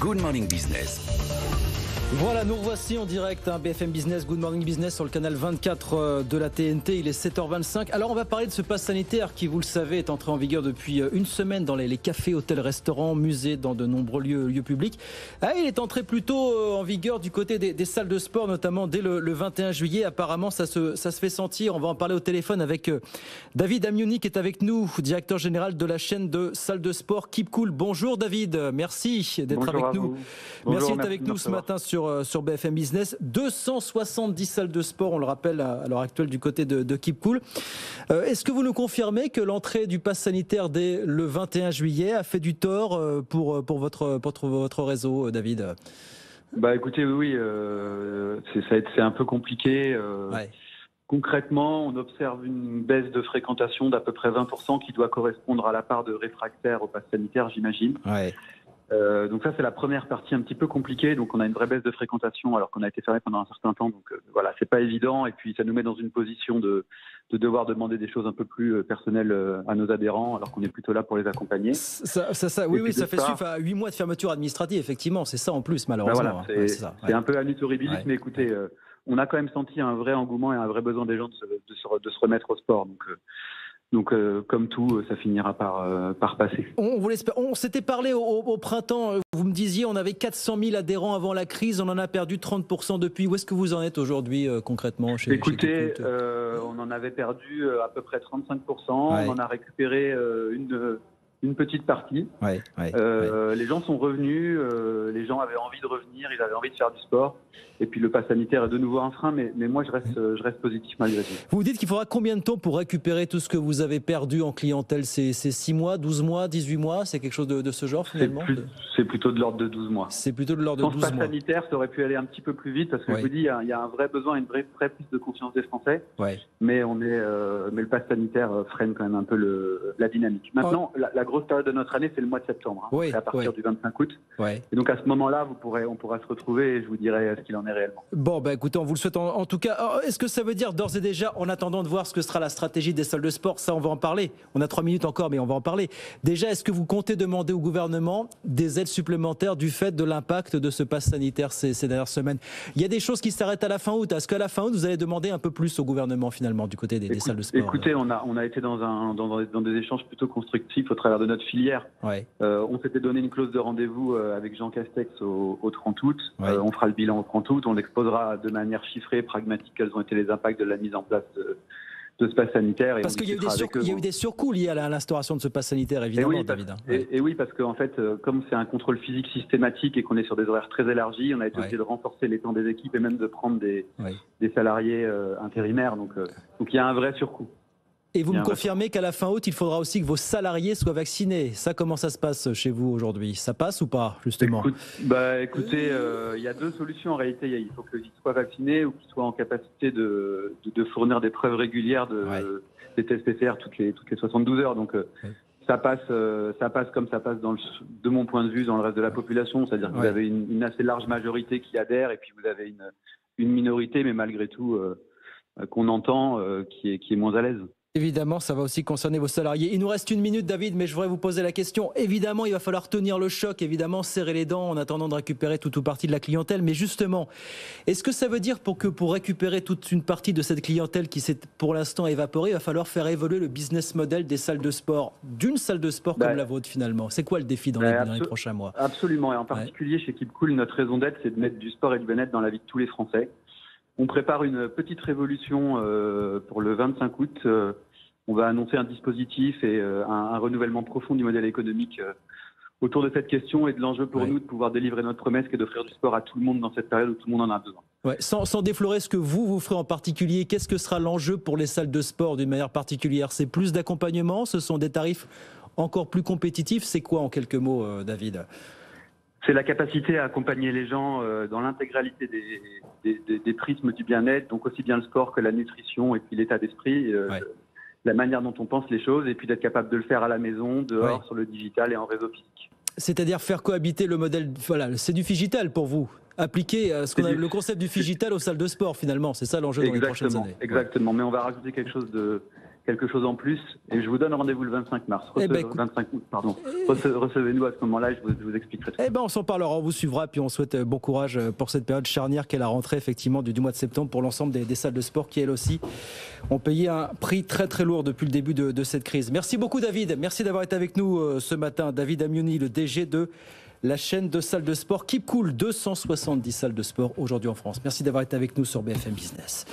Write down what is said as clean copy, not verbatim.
Good Morning Business. Voilà, nous revoici en direct, BFM Business, Good Morning Business sur le canal 24 de la TNT. Il est 7h25. Alors on va parler de ce pass sanitaire qui, vous le savez, est entré en vigueur depuis une semaine dans les cafés, hôtels, restaurants, musées, dans de nombreux lieux publics. Il est entré plutôt en vigueur du côté des salles de sport, notamment dès le 21 juillet. Apparemment, ça se fait sentir. On va en parler au téléphone avec David Amioni qui est avec nous, directeur général de la chaîne de salles de sport Keep Cool. Bonjour David, merci d'être avec nous. Merci d'être avec nous ce matin sur BFM Business. 270 salles de sport, on le rappelle, à l'heure actuelle du côté de Keep Cool. Est-ce que vous nous confirmez que l'entrée du pass sanitaire dès le 21 juillet a fait du tort pour votre réseau, David ? Écoutez, oui, c'est un peu compliqué. Ouais. Concrètement, on observe une baisse de fréquentation d'à peu près 20% qui doit correspondre à la part de réfractaires au pass sanitaire, j'imagine. Ouais. Donc ça, c'est la première partie un petit peu compliquée. Donc on a une vraie baisse de fréquentation alors qu'on a été fermé pendant un certain temps. Donc voilà, c'est pas évident. Et puis ça nous met dans une position de devoir demander des choses un peu plus personnelles à nos adhérents alors qu'on est plutôt là pour les accompagner. Ça fait suite à 8 mois de fermeture administrative, effectivement. C'est ça en plus, malheureusement. C'est un peu annus horribilis, mais écoutez, on a quand même senti un vrai engouement et un vrai besoin des gens de se remettre au sport. Donc, comme tout, ça finira par passer. On s'était parlé au printemps, vous me disiez, on avait 400 000 adhérents avant la crise, on en a perdu 30% depuis. Où est-ce que vous en êtes aujourd'hui concrètement chez Keep Cool ? On en avait perdu à peu près 35%, on en a récupéré une petite partie. Les gens sont revenus, les gens avaient envie de revenir, ils avaient envie de faire du sport. Et puis le pass sanitaire est de nouveau un frein, mais moi je reste positif malgré tout. Vous dites qu'il faudra combien de temps pour récupérer tout ce que vous avez perdu en clientèle ? C'est 6 mois, 12 mois, 18 mois ? C'est quelque chose de ce genre finalement ? C'est plutôt de l'ordre de 12 mois. C'est plutôt de l'ordre de 12 mois. Sans pass sanitaire, ça aurait pu aller un petit peu plus vite parce que je vous dis, il y a un vrai besoin, une vraie prise de conscience des Français. Mais le pass sanitaire freine quand même un peu la dynamique. Maintenant, la grosse période de notre année, c'est le mois de septembre. C'est à partir du 25 août. Et donc à ce moment-là, on pourra se retrouver et je vous dirai ce qu'il en est réellement. Bon, écoutez, on vous le souhaite en tout cas. Est-ce que ça veut dire d'ores et déjà, en attendant de voir ce que sera la stratégie des salles de sport, ça on va en parler. On a 3 minutes encore, mais on va en parler. Déjà, est-ce que vous comptez demander au gouvernement des aides supplémentaires du fait de l'impact de ce pass sanitaire ces dernières semaines ? Il y a des choses qui s'arrêtent à la fin août. Est-ce qu'à la fin août, vous allez demander un peu plus au gouvernement finalement du côté des salles de sport ? Écoutez, on a été dans des échanges plutôt constructifs au travers de notre filière. On s'était donné une clause de rendez-vous avec Jean Castex au 30 août. On fera le bilan au 30 août. On exposera de manière chiffrée, pragmatique, quels ont été les impacts de la mise en place de ce pass sanitaire. Parce qu'il y a eu des surcoûts liés à l'instauration de ce pass sanitaire, évidemment, David. Et oui, parce qu'en fait, comme c'est un contrôle physique systématique et qu'on est sur des horaires très élargis, on a été obligé de renforcer les temps des équipes et même de prendre des salariés intérimaires. Donc il y a un vrai surcoût. Et vous me confirmez qu'à la fin août, il faudra aussi que vos salariés soient vaccinés. Ça, comment ça se passe chez vous aujourd'hui ? Ça passe ou pas, justement ? Écoutez, il y a 2 solutions en réalité. Il faut qu'ils soient vaccinés ou qu'ils soient en capacité de fournir des preuves régulières des tests PCR toutes les 72 heures. Donc ça passe comme ça passe de mon point de vue dans le reste de la population. C'est-à-dire que vous avez une assez large majorité qui adhère et puis vous avez une minorité, mais malgré tout qu'on entend, qui est moins à l'aise. Évidemment, ça va aussi concerner vos salariés. Il nous reste 1 minute, David, mais je voudrais vous poser la question. Évidemment, il va falloir tenir le choc, évidemment, serrer les dents en attendant de récupérer toute ou partie de la clientèle. Mais justement, est-ce que ça veut dire pour récupérer toute une partie de cette clientèle qui s'est pour l'instant évaporée, il va falloir faire évoluer le business model des salles de sport, d'une salle de sport comme la vôtre finalement ? C'est quoi le défi dans les prochains mois ? Absolument, et en particulier chez Keep Cool, notre raison d'être, c'est de mettre du sport et du bien-être dans la vie de tous les Français. On prépare une petite révolution pour le 25 août. On va annoncer un dispositif et un renouvellement profond du modèle économique autour de cette question et de l'enjeu pour nous de pouvoir délivrer notre promesse qui est d'offrir du sport à tout le monde dans cette période où tout le monde en a besoin. Sans déflorer ce que vous ferez en particulier, qu'est-ce que sera l'enjeu pour les salles de sport d'une manière particulière ? C'est plus d'accompagnement ? Ce sont des tarifs encore plus compétitifs ? C'est quoi en quelques mots, David ? C'est la capacité à accompagner les gens dans l'intégralité des prismes du bien-être, donc aussi bien le sport que la nutrition et puis l'état d'esprit. La manière dont on pense les choses et puis d'être capable de le faire à la maison, dehors, sur le digital et en réseau physique. C'est-à-dire faire cohabiter le modèle, c'est du phygital pour vous, appliquer le concept du phygital aux salles de sport finalement, c'est ça l'enjeu dans les prochaines années. Exactement, mais on va rajouter quelque chose quelque chose en plus. Et je vous donne rendez-vous le 25 mars. 25 août, pardon. Recevez-nous à ce moment-là, je vous expliquerai tout. On s'en parlera, on vous suivra, puis on souhaite bon courage pour cette période charnière qu'est la rentrée effectivement du mois de septembre pour l'ensemble des salles de sport qui, elles aussi, ont payé un prix très très lourd depuis le début de cette crise. Merci beaucoup David, merci d'avoir été avec nous ce matin. David Amioni, le DG de la chaîne de salles de sport Keep Cool, 270 salles de sport aujourd'hui en France. Merci d'avoir été avec nous sur BFM Business.